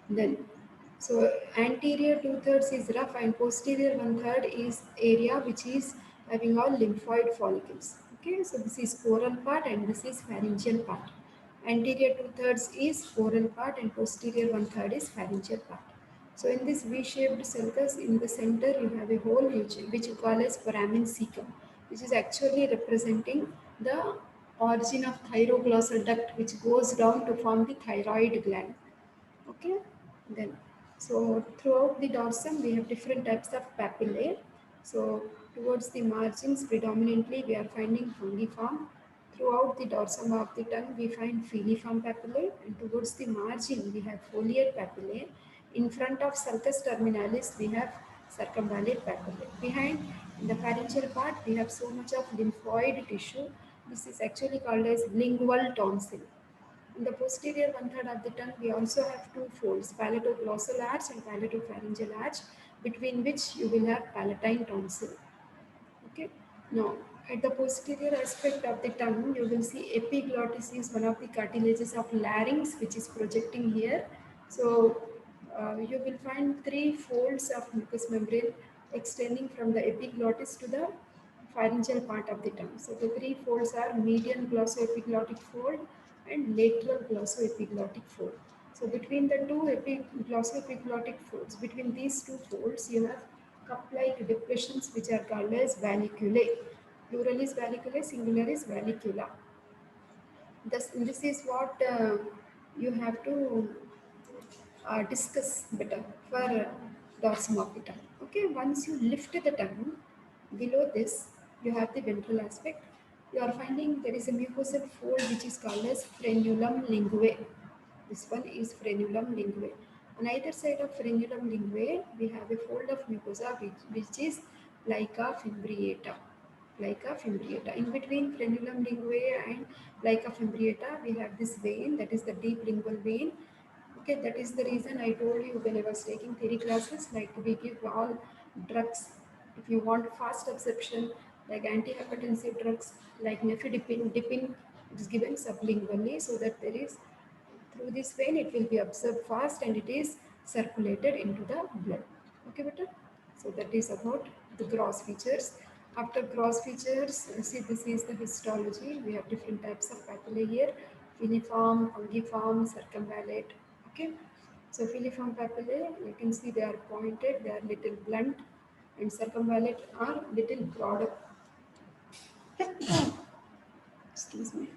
Then, so anterior two-thirds is rough and posterior one-third is area which is having all lymphoid follicles. Okay, so this is oral part and this is pharyngeal part. Anterior two-thirds is oral part and posterior one-third is pharyngeal part. So in this V-shaped sulcus, in the center you have a hole which you call as foramen cecum, which is actually representing the origin of thyroglossal duct, which goes down to form the thyroid gland. Okay, then so throughout the dorsum we have different types of papillae. So towards the margins predominantly we are finding fungiform. Throughout the dorsum of the tongue we find filiform papillae, and towards the margin we have foliate papillae. In front of sulcus terminalis we have circumvallate papillae. Behind, in the pharyngeal part, we have so much of lymphoid tissue. This is actually called as lingual tonsil. In the posterior one-third of the tongue, we also have two folds, palatoglossal arch and palatopharyngeal arch, between which you will have palatine tonsil. Okay. Now, at the posterior aspect of the tongue, you will see epiglottis is one of the cartilages of larynx, which is projecting here. So, you will find three folds of mucous membrane extending from the epiglottis to the pharyngeal part of the tongue. So, the three folds are median glossoepiglottic fold and lateral glossoepiglottic fold. So, between the two glossoepiglottic folds, between these two folds, you have cup-like depressions which are called as valliculae. Plural is valliculae, singular is vallicula. This is what you have to discuss better for dorsum of the tongue. Okay, once you lift the tongue, below this you have the ventral aspect. You are finding there is a mucosal fold which is called as frenulum linguae. This one is frenulum linguae. On either side of frenulum linguae, we have a fold of mucosa which is plica fimbriata. Plica fimbriata. In between frenulum linguae and plica fimbriata, we have this vein, that is the deep lingual vein. Okay, that is the reason I told you when I was taking theory classes, like we give all drugs. If you want fast absorption, like antihypertensive drugs, like nifedipine, dipine, it is given sublingually so that there is through this vein it will be absorbed fast and it is circulated into the blood. Okay, better. So that is about the gross features. After gross features, see this is the histology. We have different types of papillae here: filiform, fungiform, circumvallate. Okay. So filiform papillae, you can see they are pointed, they are little blunt, and circumvallate are little broader. Excuse me.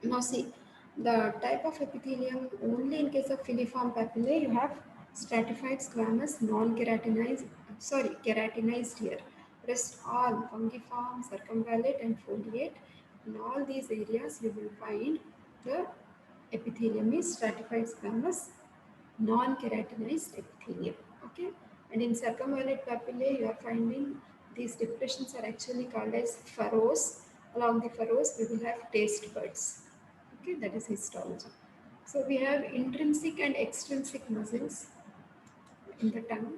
Now see, the type of epithelium only in case of filiform papillae, you have stratified squamous, non-keratinized, sorry, keratinized here. Rest all fungiform, circumvallate and foliate. In all these areas, you will find the epithelium is stratified squamous, non-keratinized epithelium. Okay, and in circumvallate papillae, you are finding these depressions are actually called as furrows. Along the furrows, we will have taste buds. Okay, that is histology. So we have intrinsic and extrinsic muscles in the tongue.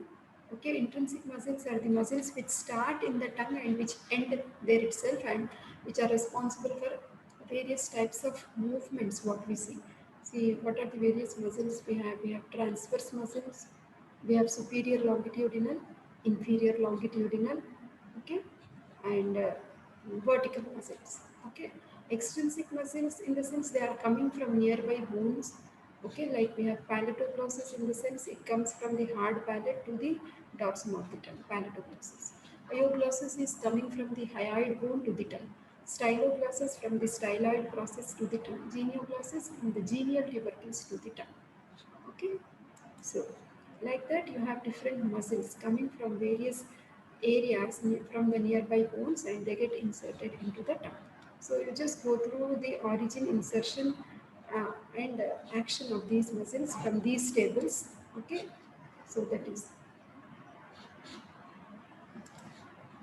Okay, intrinsic muscles are the muscles which start in the tongue and which end there itself and which are responsible for various types of movements. What we see. See, what are the various muscles we have? We have transverse muscles, we have superior longitudinal, inferior longitudinal, okay, and vertical muscles. Okay, extrinsic muscles in the sense they are coming from nearby bones. Okay, like we have palatoglossus in the sense it comes from the hard palate to the dorsum of the tongue. Palatoglossus. Ioglossus is coming from the hyoid bone to the tongue. Styloglossus from the styloid process to the tongue. Genioglossus from the genial tubercles to the tongue. Okay, so like that you have different muscles coming from various areas from the nearby bones and they get inserted into the tongue. So you just go through the origin, insertion and action of these muscles from these tables. Okay, so that is,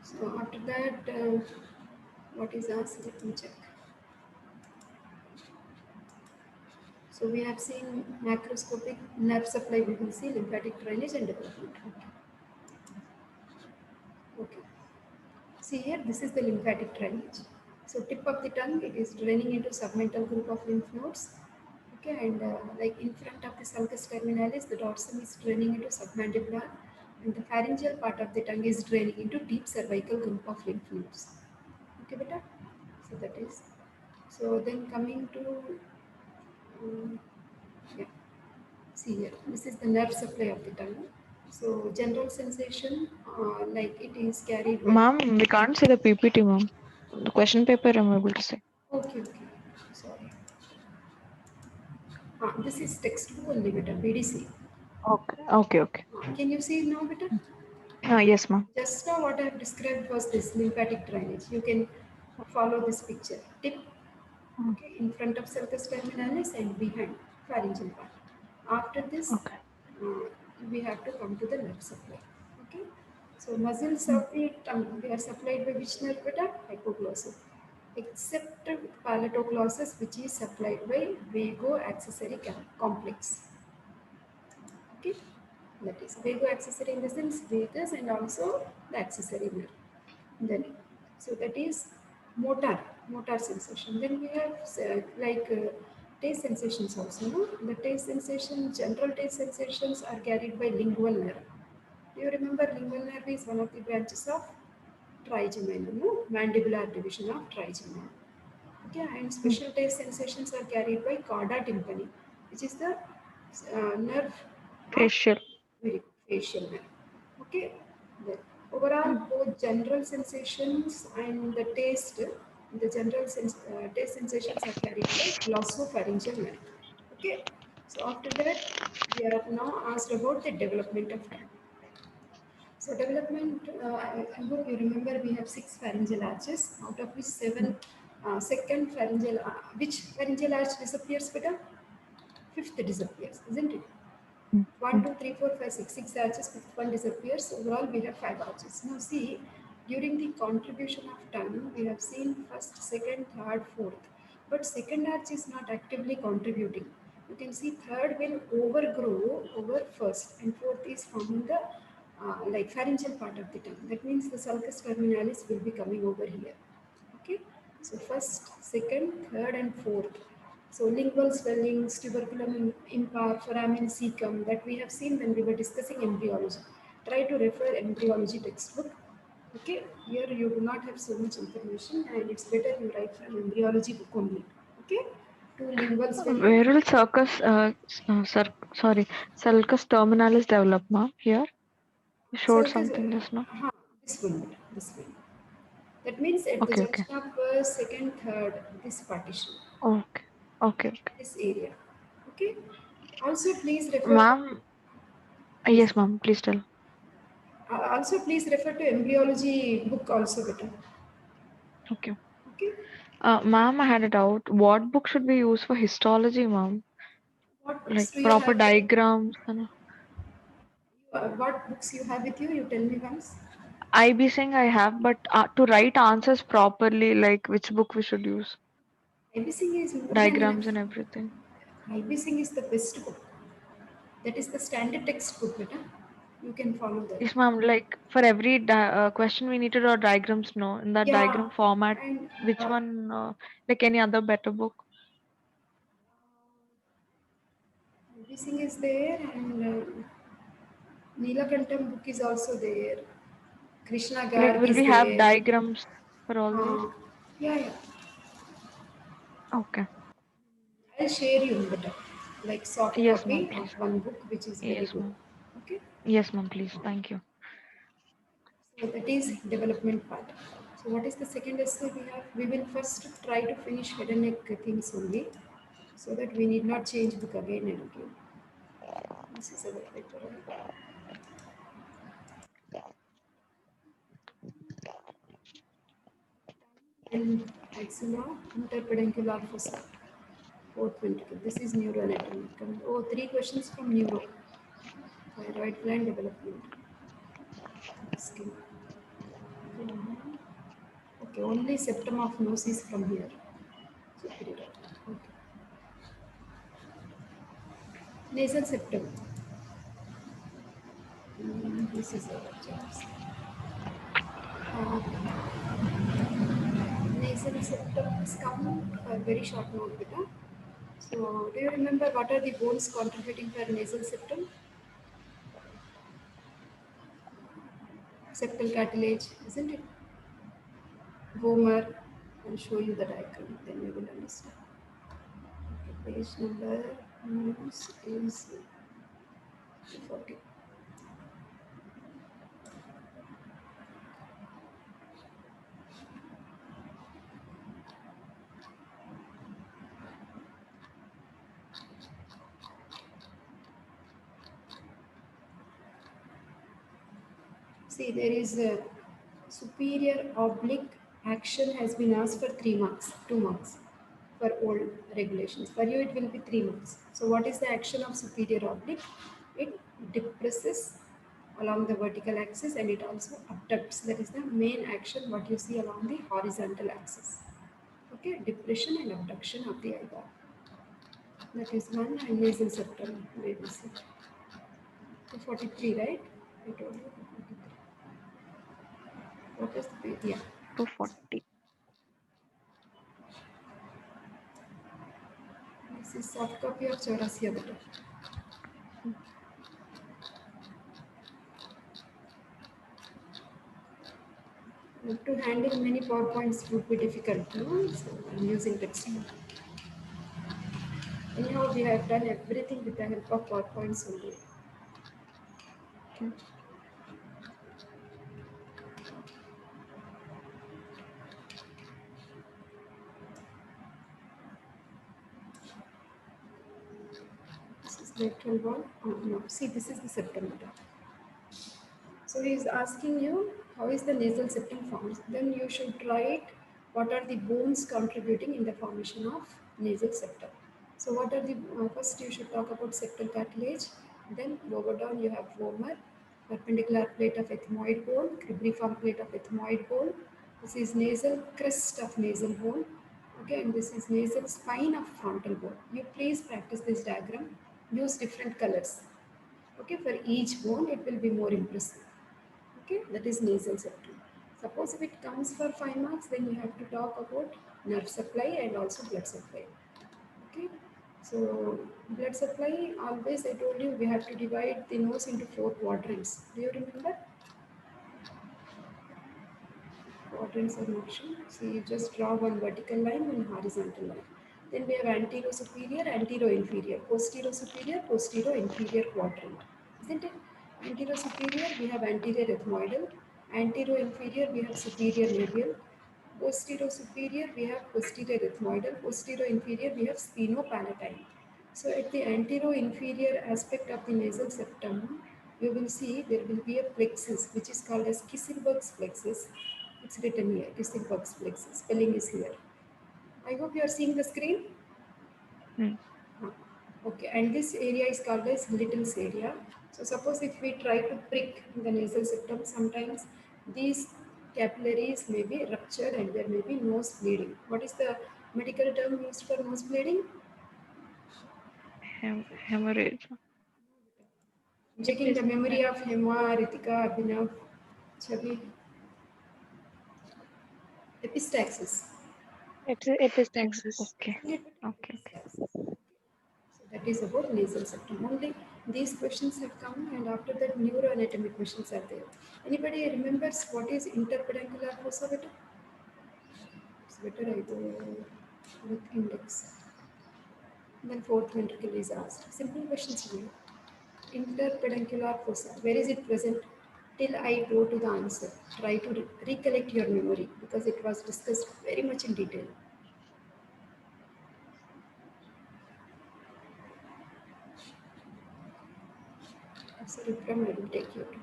so after that what is asked, let me check. So we have seen macroscopic nerve supply, we will see lymphatic drainage and development. Okay. See here, this is the lymphatic drainage. So tip of the tongue, it is draining into submental group of lymph nodes. Okay. Okay, and like in front of the sulcus terminalis, the dorsum is draining into submandibular, and the pharyngeal part of the tongue is draining into deep cervical group of lymph nodes. Okay, beta. So that is. So then coming to yeah, see here. This is the nerve supply of the tongue. So general sensation, like it is carried by. Ma'am, we can't see the PPT, ma'am. The question paper I'm able to say. Okay, okay. Sorry. This is textbook only, beta. BDC. Okay. Okay, okay. Can you see it now, beta? Yes, ma'am. Just now what I have described was this lymphatic drainage. You can follow this picture. Tip, Mm, okay, in front of sulcus terminalis and behind pharyngeal part. After this, okay. uh, we have to come to the nerve supply. Okay. So muscles Mm, of the tongue, they are supplied by which nerve beta? Hypoglossal. Except palatoglossus, which is supplied by vago-accessory complex. Okay, that is vago accessory in the sense vagus and also the accessory nerve. Then, so that is motor sensation. Then we have taste sensations also. No? The taste sensation, general taste sensations are carried by lingual nerve. Do you remember lingual nerve is one of the branches of trigeminal, no? Mandibular division of trigeminal. Okay, and mm. special taste sensations are carried by cauda tympani, which is the nerve of Facial. very facial nerve. Okay, then overall Mm, both general sensations and the taste sensations are carried by glossopharyngeal nerve. Okay, so after that we are now asked about the development of tongue. So development, I hope you remember we have six pharyngeal arches, out of which seven mm, second pharyngeal, which pharyngeal arch disappears, better? Fifth disappears, isn't it? mm, One, mm. 2, 3, 4, 5, 6, six arches, fifth one disappears. Overall, we have five arches. Now, see, during the contribution of tongue, we have seen first, second, third, fourth. But second arch is not actively contributing. You can see third will overgrow over first, and fourth is forming the like pharyngeal part of the tongue. That means the sulcus terminalis will be coming over here. Okay, so first, second, third, and fourth. So lingual swellings, tuberculum impar, foramen cecum that we have seen when we were discussing embryology. Try to refer embryology textbook. Okay, here you do not have so much information and it's better you write from embryology book only. Okay, two lingual swelling. Where will sorry, sulcus terminalis develop, ma'am? Here? You showed Circus, something just now. this one, this one. That means at the Okay, okay. junction of first, second, third, this partition, Okay. Okay, okay. this area. Okay. Also, please refer to Ma'am, yes. yes, ma'am, please tell. Also, please refer to embryology book also better. Okay. Okay. Ma'am, I had a doubt. What book should we use for histology, ma'am? What books Like do you proper have? diagrams and What books you have with you? You tell me once. IB saying I have, but to write answers properly, like which book we should use, IBC is more than enough. diagrams and everything. IBC is the best book. That is the standard textbook, better. You can follow that. Yes, ma'am. Like for every question, we need to draw diagrams. No, in that Yeah, diagram format, and which one? Like any other better book? IBC is there, and Neelakantam book is also there. Krishna Like, Garg will is we have there. diagrams for all these? Uh, yeah, yeah. Okay. I'll share you better, like soft Yes, ma'am. copy of Please. one book which is very Yes, good. ma'am. Okay. Yes, ma'am. Please. Thank you. So that is development part. So what is the second essay we have? We will first try to finish head and neck things only, so that we need not change book again and again. This is our paper. And axilla, interpeduncular fossa, fourth ventricle. This is neuroanatomy. Oh, three questions from neuro. Thyroid gland development. Skin. Okay, only septum of nose is from here. Superior. Okay. Nasal septum. This is our chance. Nasal septum is come a very short note, beta. So, do you remember what are the bones contributing for nasal septum? Septal cartilage, isn't it? Vomer. I'll show you the diagram, then you will understand. Okay, page number is 40. See, there is a superior oblique action has been asked for 3 marks, 2 marks for old regulations. For you, it will be 3 marks. So, what is the action of superior oblique? It depresses along the vertical axis and it also abducts. That is the main action what you see along the horizontal axis. Okay, depression and abduction of the eyeball. That is one and nasal septum. Where is it? 243, right? I told you 243. What is the page? Yeah. 240. This is soft copy of Chaurasia better. To handle many PowerPoints would be difficult, no? So I'm using textbook. Anyhow, we have done everything with the help of PowerPoints only. Hmm. This is lateral wall. Oh no, see, this is the septum. So he is asking you how is the nasal septum formed. Then you should write what are the bones contributing in the formation of nasal septum. So what are the first you should talk about septal cartilage. Then lower down you have vomer, perpendicular plate of ethmoid bone, cribriform plate of ethmoid bone. This is nasal crest of nasal bone. Okay, and this is nasal spine of frontal bone. You please practice this diagram. Use different colors. Okay, for each bone it will be more impressive. Okay, that is nasal septum. Suppose if it comes for 5 marks, then you have to talk about nerve supply and also blood supply. Okay, so blood supply, always I told you we have to divide the nose into 4 quadrants. Do you remember? Quadrants are not shown. So you just draw one vertical line and horizontal line. Then we have anterior superior, anterior inferior, posterior superior, posterior inferior quadrant. Isn't it? Anterior superior we have anterior ethmoidal, anterior inferior we have superior labial, posterior superior we have posterior ethmoidal, posterior inferior we have sphenopalatine. So at the anterior inferior aspect of the nasal septum, you will see there will be a plexus which is called as Kisselberg's plexus. It's written here, Kisselberg's plexus. Spelling is here. I hope you are seeing the screen. Hmm. Huh. Okay, and this area is called as Little's area. So suppose if we try to prick the nasal septum, sometimes these capillaries may be ruptured and there may be nose bleeding. What is the medical term used for nose bleeding? Hemorrhage. I'm checking the memory of Hema, Ritika, Abhinav, Chavi. Epistaxis. Epistaxis. Okay. Isn't it? Okay. Okay. Epistaxis. So that is about nasal septum. Only these questions have come, and after that, neuroanatomy questions are there. Anybody remembers what is interpeduncular fossa better? It's better I go with index. Then fourth ventricle is asked. Simple questions only. Interpeduncular fossa. Where is it present? Till I go to the answer. Try to recollect your memory because it was discussed very much in detail. Cerebrum, I will take you to.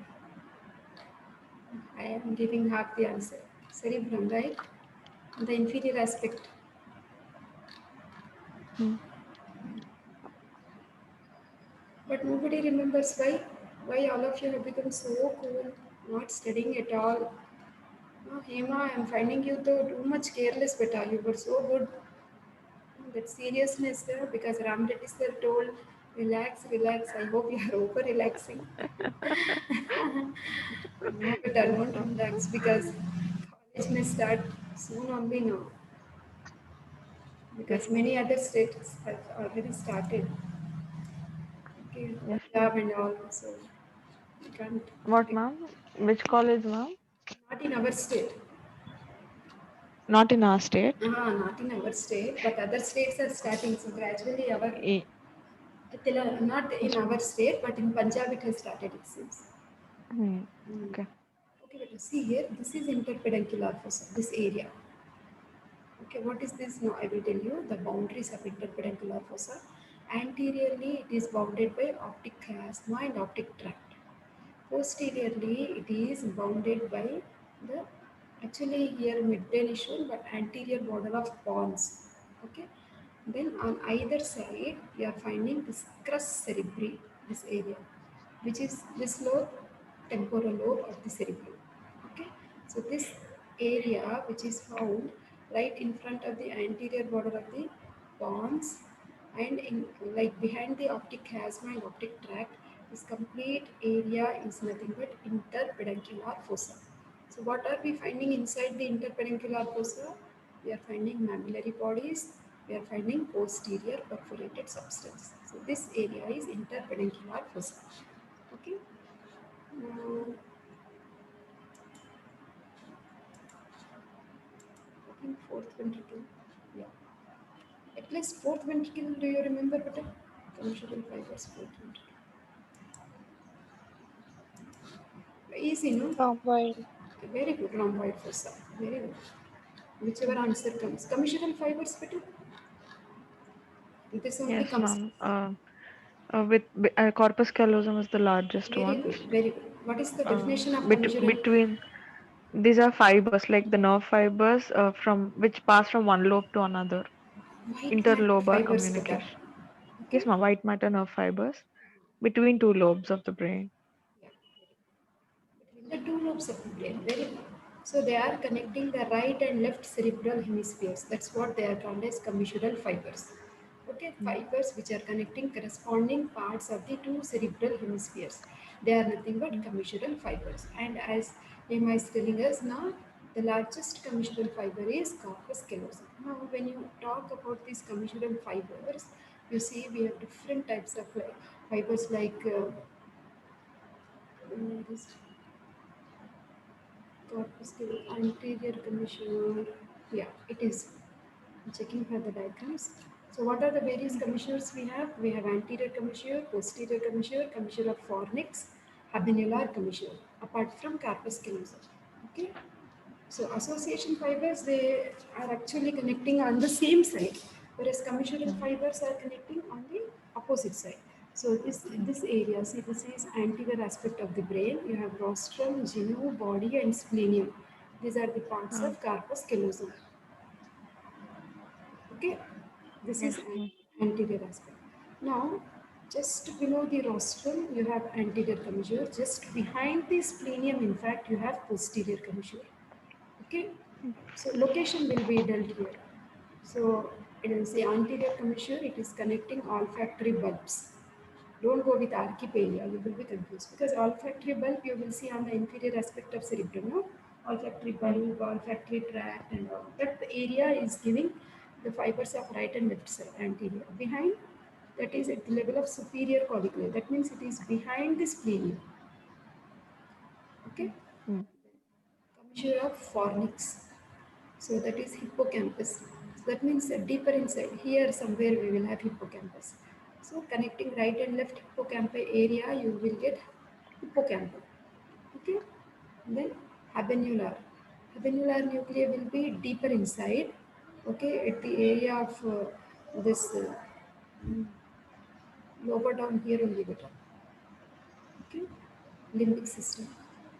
I am giving half the answer. Cerebrum, right? The inferior aspect. Hmm. But nobody remembers why. Why all of you have become so cool, not studying at all. Oh, Hema, I am finding you too much careless, beta. You were so good. That seriousness there because Ramdetti sir told, relax, relax. I hope you are over relaxing. No, beta, don't relax because college may start soon only now. because Yes, ma'am. many other states have already started. Okay, Yes, ma'am. Punjab and all, so we can't. What, ma'am? Which college, ma'am? Not in our state. Not in our state. Not in our state, but other states are starting. So gradually, our E- not in Yes, our ma'am. state, but in Punjab it has started. It seems. Hmm. Mm. Okay. Okay, but see here, this is interpeduncular fossa, this area. Okay, what is this? Now I will tell you the boundaries of interpeduncular fossa. Anteriorly, it is bounded by optic chiasma and optic tract. Posteriorly, it is bounded by the actually here midbrain is shown, but anterior border of pons. Okay, then on either side, you are finding this crus cerebri, this area, which is this lobe, temporal lobe of the cerebellum. Okay, so this area which is found right in front of the anterior border of the pons and in like behind the optic chiasma and optic tract, this complete area is nothing but interpeduncular fossa. So what are we finding inside the interpeduncular fossa? We are finding mammillary bodies, we are finding posterior perforated substance. So this area is interpeduncular fossa. Okay. Now, I think fourth ventricle. Yeah. At least fourth ventricle, do you remember better? Commissural fibers, fourth ventricle. Easy, no? Rhomboid. Very good, rhomboid fossa. Very good. Whichever Mm. answer comes. Commissural fibers better? This only Yes, comes. ma'am. Corpus callosum is the largest Very ones. good, very good. What is the Uh, definition of commissural? Between these are fibers, like the nerve fibers, from which pass from one lobe to another. White matter Interlobar fibers better. communication. Okay? Yes, ma'am. White matter nerve fibers between two lobes of the brain. Yeah. Between the two lobes of the brain. Very good. So they are connecting the right and left cerebral hemispheres. That's what they are called as commissural fibers. Okay, Mm. fibers which are connecting corresponding parts of the two cerebral hemispheres. They are nothing but Mm. commissural fibers. And as Emma is telling us now, the largest commissural fiber is corpus callosum. Now, when you talk about these commissural fibers, you see we have different types of fibers like this corpus anterior commissioner. Yeah, it is. I'm checking for the diagrams. So what are the various commissioners we have? We have anterior commissure, posterior commissure, commissure of fornix, habenular commissure, apart from corpus callosum. Okay. So association fibers, they are actually connecting on the same side, whereas commissural Mm. fibers are connecting on the opposite side. So Mm. this area, see this is anterior aspect of the brain. You have rostrum, genu, body and splenium. These are the parts Uh, of corpus callosum. Okay, this yes, is ma'am. anterior aspect. Now, just below the rostrum, you have anterior commissure. Just behind the splenium, in fact, you have posterior commissure. Okay, so location will be dealt here. So it is the anterior commissure, it is connecting olfactory bulbs. Don't go with archipelagia, you will be confused because olfactory bulb you will see on the inferior aspect of cerebrum, no? Olfactory Mm. bulb, olfactory tract, and all. That area is giving the fibers of right and left side anterior. Behind, that is at the level of superior clavicle. That means it is behind the splenium. Okay, Mm. commissure of fornix. So that is hippocampus. So that means deeper inside. Here somewhere we will have hippocampus. So connecting right and left hippocampus area, you will get hippocampus. Okay. Then habenular. Habenular nuclei will be deeper inside. Okay, at the area of this lower down here only better. Okay, limbic system.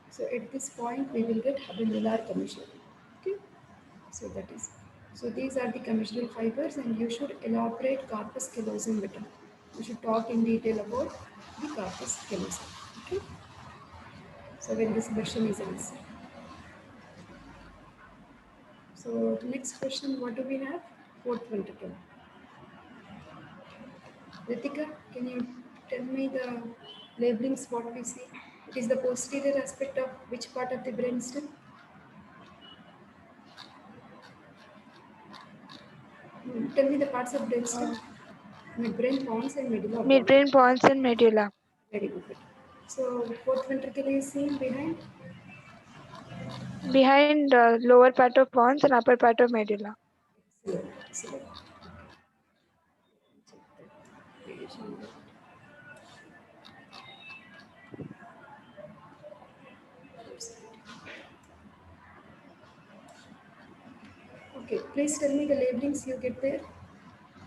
So at this point we will get habenular commission. Okay. So that is. So these are the commissural fibers and you should elaborate corpus callosum better. You should talk in detail about the corpus callosum. Okay. So when this question is answered. So the next question, what do we have? Fourth ventricle. Ritika, can you tell me the labelings what we see? It is the posterior aspect of which part of the brain stem? Tell me the parts of brainstem. Uh, Midbrain, pons, and medulla oblongata. Midbrain, pons, and medulla. Very good. So fourth ventricle is seen behind. Behind lower part of pons and upper part of medulla. Excellent. Excellent. Check that page number. Okay, please tell me the labelings you get there.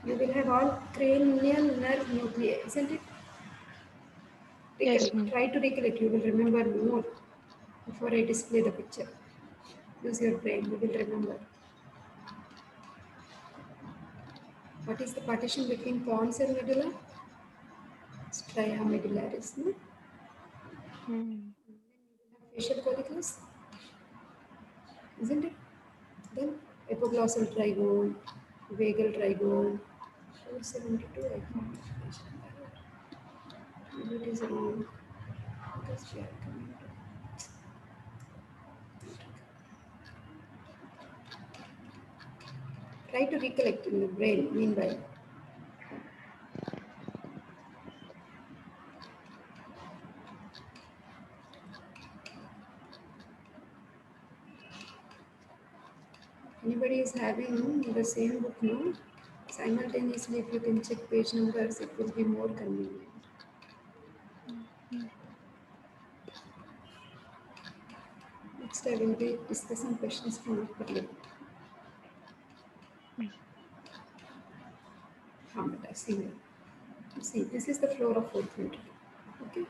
You will have all cranial nerve nuclei, isn't it? Yes, Recollect. ma'am. Try to recollect. You will remember more before I display the picture. Use your brain. You will remember. What is the partition between pons and medulla? Stria medullaris. No? Hmm. Facial follicles, isn't it? Then epiglossal trigone, vagal trigone. 472. I found maybe it is wrong because we are coming to. Try to recollect in the brain. Meanwhile, anybody is having the same book, no? Simultaneously, if you can check page numbers, it will be more convenient. Next, I will be discussing questions from upper level. But I see, this is the floor of fourth ventricle, okay,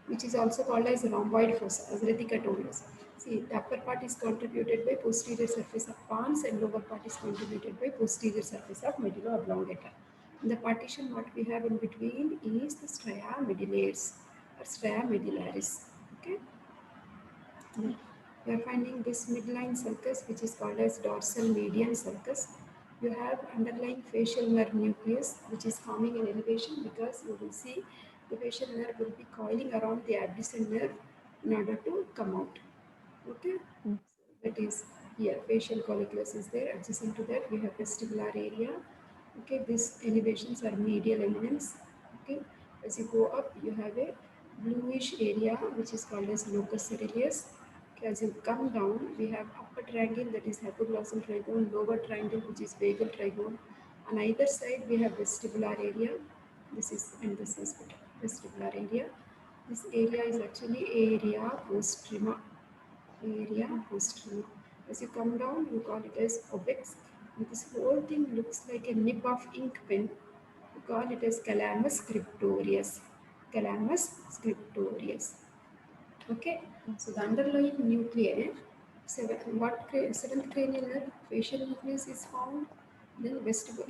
which is also called as rhomboid fossa, as Ritika told us. See, the upper part is contributed by posterior surface of pons and lower part is contributed by posterior surface of medulla oblongata. And the partition what we have in between is the stria medullaris or stria medullaris. Okay. Mm. You are finding this midline sulcus, which is called as dorsal median sulcus. You have underlying facial nerve nucleus, which is forming an elevation because you will see the facial nerve will be coiling around the abducens nerve in order to come out. Okay, that is here. Facial colliculus is there. Adjacent to that, we have vestibular area. Okay, these elevations are medial eminence. Okay, as you go up, you have a bluish area which is called as locus coeruleus. Okay, as you come down, we have upper triangle that is hypoglossal trigone, lower triangle which is vagal trigone. On either side, we have vestibular area. This is and this is vestibular area. This area is actually area postrema. Area postrema. As you come down, you call it as obex. And this whole thing looks like a nib of ink pen. You call it as calamus scriptorius. Calamus scriptorius. Okay, so the underlying nuclei, seventh cranial nerve, facial nucleus is found, then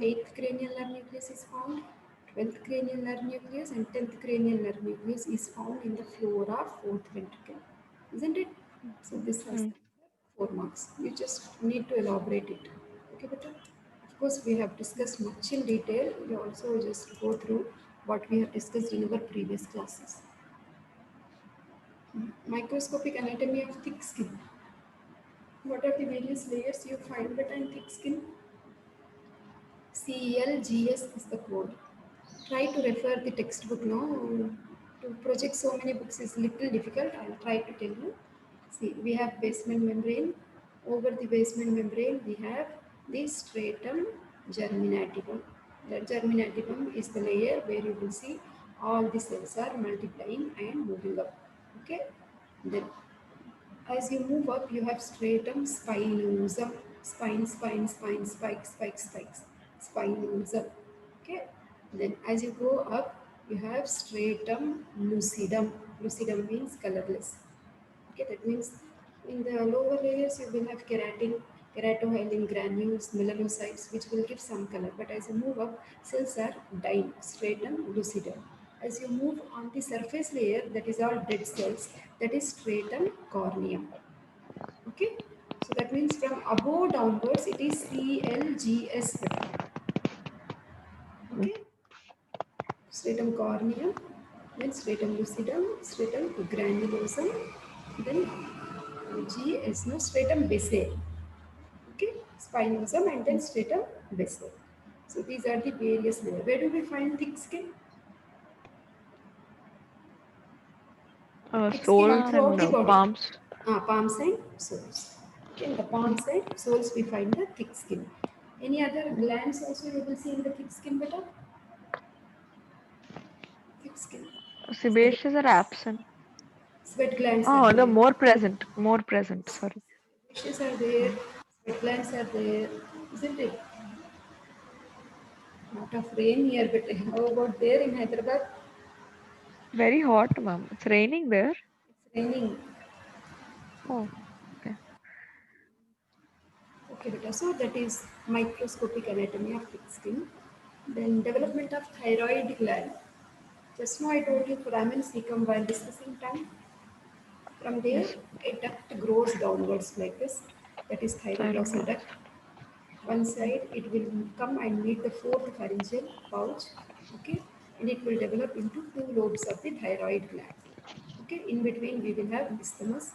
eighth cranial nerve nucleus is found, 12th cranial nerve nucleus, and 10th cranial nerve nucleus is found in the floor of fourth ventricle, isn't it? So this has Hmm. 4 marks. You just need to elaborate it. Okay, but of course we have discussed much in detail. We also just go through what we have discussed in our previous classes. Microscopic anatomy of thick skin. What are the various layers you find behind thick skin? CELGS is the code. Try to refer the textbook now. To project so many books is little difficult. I'll try to tell you. See, we have basement membrane. Over the basement membrane, we have the stratum germinativum. The germinativum is the layer where you will see all the cells are multiplying and moving up. Okay. Then as you move up, you have stratum spinosum, spikes, spinosum. Okay. Then as you go up, you have stratum lucidum. Lucidum means colorless. Okay, that means in the lower layers you will have keratin, keratohyalin granules, melanocytes, which will give some color. But as you move up, cells are dying, stratum lucidum. As you move on the surface layer, that is all dead cells, that is stratum corneum. Okay, so that means from above downwards, it is CLGS. Okay, stratum corneum, then stratum lucidum, stratum granulosum, then GS, no, stratum basale. Okay, spinosum and then stratum basale. So these are the various layers. Where do we find thick skin? Thick skin Soles throughout and the body. palms. Palms and soles. Okay, in the palms and soles we find the thick skin. Any other glands also you will see in the thick skin better? Thick skin. Sweat, Sebaceous are absent. sweat glands are Oh, the there. more present. More present. Sorry. Fishes are there. Sweat glands are there. Isn't it? Lot of rain here, but how about there in Hyderabad? Very hot, ma'am. It's raining there. It's raining. Oh, okay. Okay, beta. So that is microscopic anatomy of thick skin. Then development of thyroid gland. Just now I told you foramen cecum while discussing tongue. From there, Yes. a duct grows downwards like this. That is Thyroid thyroglossal gland. duct. One side it will come and meet the fourth pharyngeal pouch, okay, and it will develop into two lobes of the thyroid gland. Okay, in between we will have isthmus.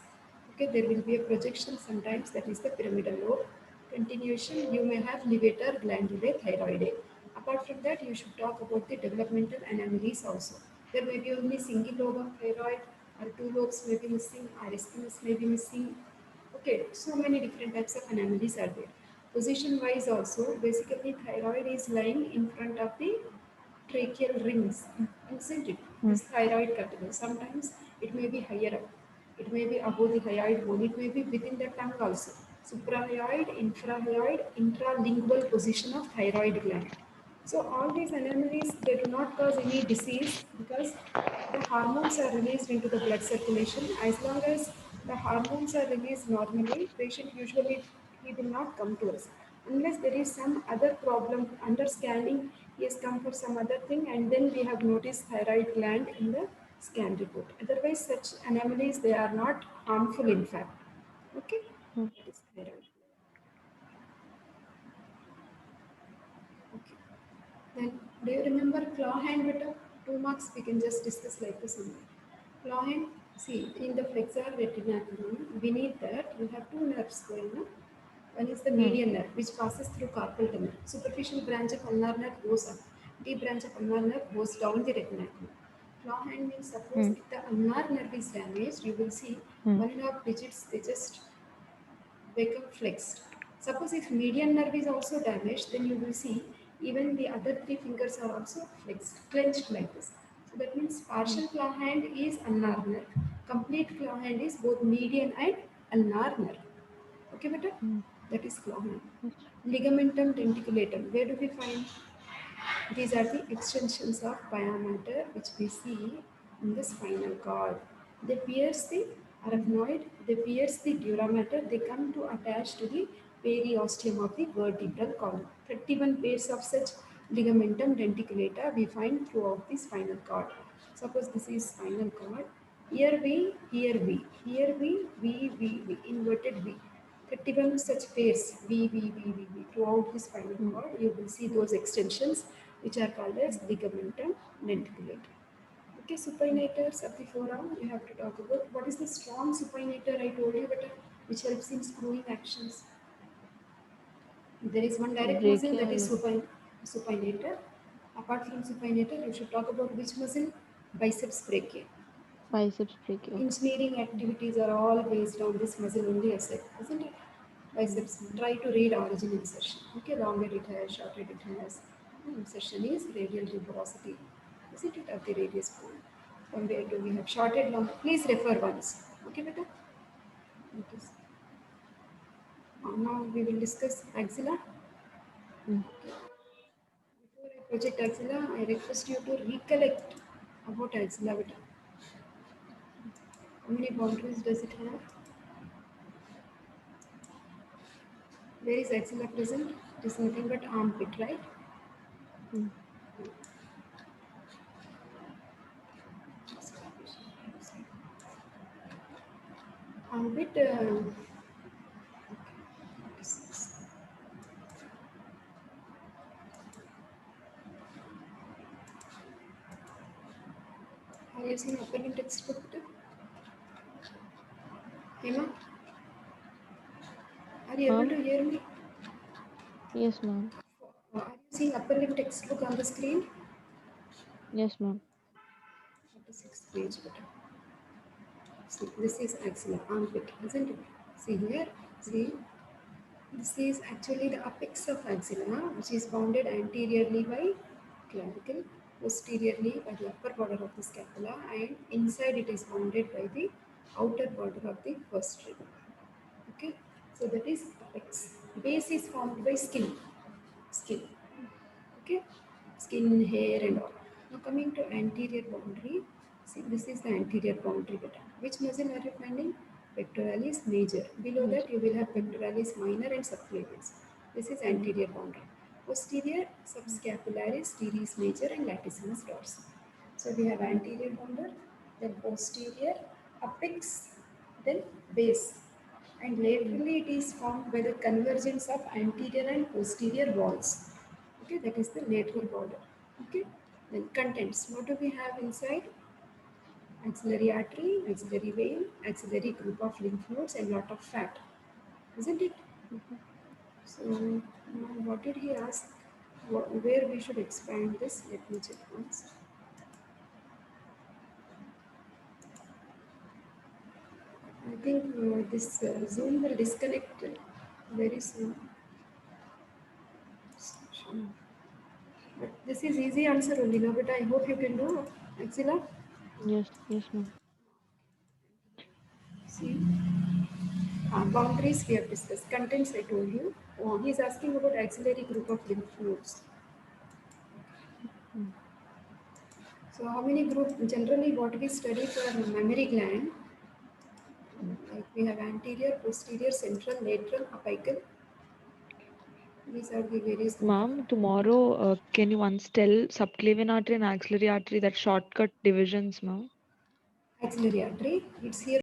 Okay, there will be a projection sometimes, that is the pyramidal lobe. Continuation, you may have levator glandulae thyroidae. Apart from that, you should talk about the developmental anomalies also. There may be only single lobe of thyroid, or two lobes may be missing, or isthmus may be missing. Okay, so many different types of anomalies are there. Position wise also, basically thyroid is lying in front of the tracheal rings, isn't it? Hmm. This thyroid cartilage. Sometimes it may be higher up, it may be above the hyoid bone, it may be within the tongue also. Suprahyoid, infrahyoid, intralingual position of thyroid gland. So all these anomalies, they do not cause any disease because the hormones are released into the blood circulation. As long as the hormones are released normally, patient usually he will not come to us unless there is some other problem under scanning. He has come for some other thing, and then we have noticed thyroid gland in the scan report. Otherwise, such anomalies, they are not harmful in fact. Okay, Hmm. that is thyroid. Okay. Then, do you remember claw hand better? 2 marks, we can just discuss like this only. Claw hand, see, in the flexor retinaculum, beneath that, you have two nerves going on. One is the Hmm. median nerve, which passes through carpal tunnel. Superficial branch of ulnar nerve goes up. Deep branch of ulnar nerve goes down the retinaculum. Claw hand means, suppose Hmm. if the ulnar nerve is damaged, you will see Hmm. 1.5 digits, they just become flexed. Suppose if median nerve is also damaged, then you will see even the other three fingers are also flexed, clenched like this. So that means Hmm. partial claw hand is ulnar nerve, complete claw hand is both median and ulnar nerve. Okay, better? Hmm. That is claw hand. Yes. Ligamentum denticulatum. Where do we find? These are the extensions of pyometer which we see in the spinal cord. They pierce the Hmm. arachnoid, they pierce the dura mater, they come to attach to the periosteum of the vertebral column. 31 pairs of such ligamentum denticulata we find throughout the spinal cord. Suppose this is spinal cord. Here V, here V, here V, V, V, V, inverted V. 31 such pairs V, V, V, V, V throughout the spinal Hmm. cord. You will see those extensions which are called as ligamentum denticulatum. Okay, supinators of the forearm, you have to talk about what is the strong supinator I told you, but which helps in screwing actions. There is one direct muscle, that is Brachial. supinator. Apart from supinator, you should talk about which muscle? Biceps brachii. Biceps brachii. Okay. Engineering activities are all based on this muscle only, I said, isn't it? Hmm. Biceps. Try to read origin insertion. Okay, longer it has, shorter it has. Insertion is radial tuberosity, isn't it, of the radius bone. From where do we have shorted long? Please refer once. Okay, better. Okay. Now we will discuss axilla. Hmm. Before I project axilla, I request you to recollect about axilla. Better. How many boundaries does it have? Where is axilla present? It is nothing but armpit, right? Hmm. Armpit. Have you seen upper limb textbook? Hema, are you able Ma'am? to hear me? Yes, ma'am. Are you see upper limb textbook on the screen? Yes, ma'am. 46th page. But see, this is axilla, armpit, isn't it? See here, see, this is actually the apex of axilla, which is bounded anteriorly by clavicle, posteriorly by the upper border of the scapula, and inside it is bounded by the outer border of the first rib. Okay, so that is apex. Base is formed by skin. Okay, skin, hair, and all. Now coming to anterior boundary. See, this is the anterior boundary button. Which muscle are you finding? Pectoralis major. Below Yes. that you will have pectoralis minor and subclavians. This is anterior boundary. Posterior subscapularis, teres major, and latissimus dorsi. So we have anterior boundary, then posterior, apex, then base. And laterally it is formed by the convergence of anterior and posterior walls. Okay, that is the lateral border. Okay, then contents. What do we have inside? Axillary artery, axillary vein, axillary group of lymph nodes, and lot of fat, isn't it? So, now what did he ask? Where we should expand this? Let me check once. I think this Zoom will disconnect very soon. But this is easy answer only, no? But I hope you can do axilla. Yes, yes, ma'am. See, boundaries we have discussed. Contents I told you. Oh, he is asking about axillary group of lymph nodes. Mm. So how many group? Generally, what we study for mammary gland, Mm. like we have anterior, posterior, central, lateral, apical. These are the various group of Ma'am, tomorrow, can you once tell subclavian artery and axillary artery that shortcut divisions, ma'am? axillary artery. It's here.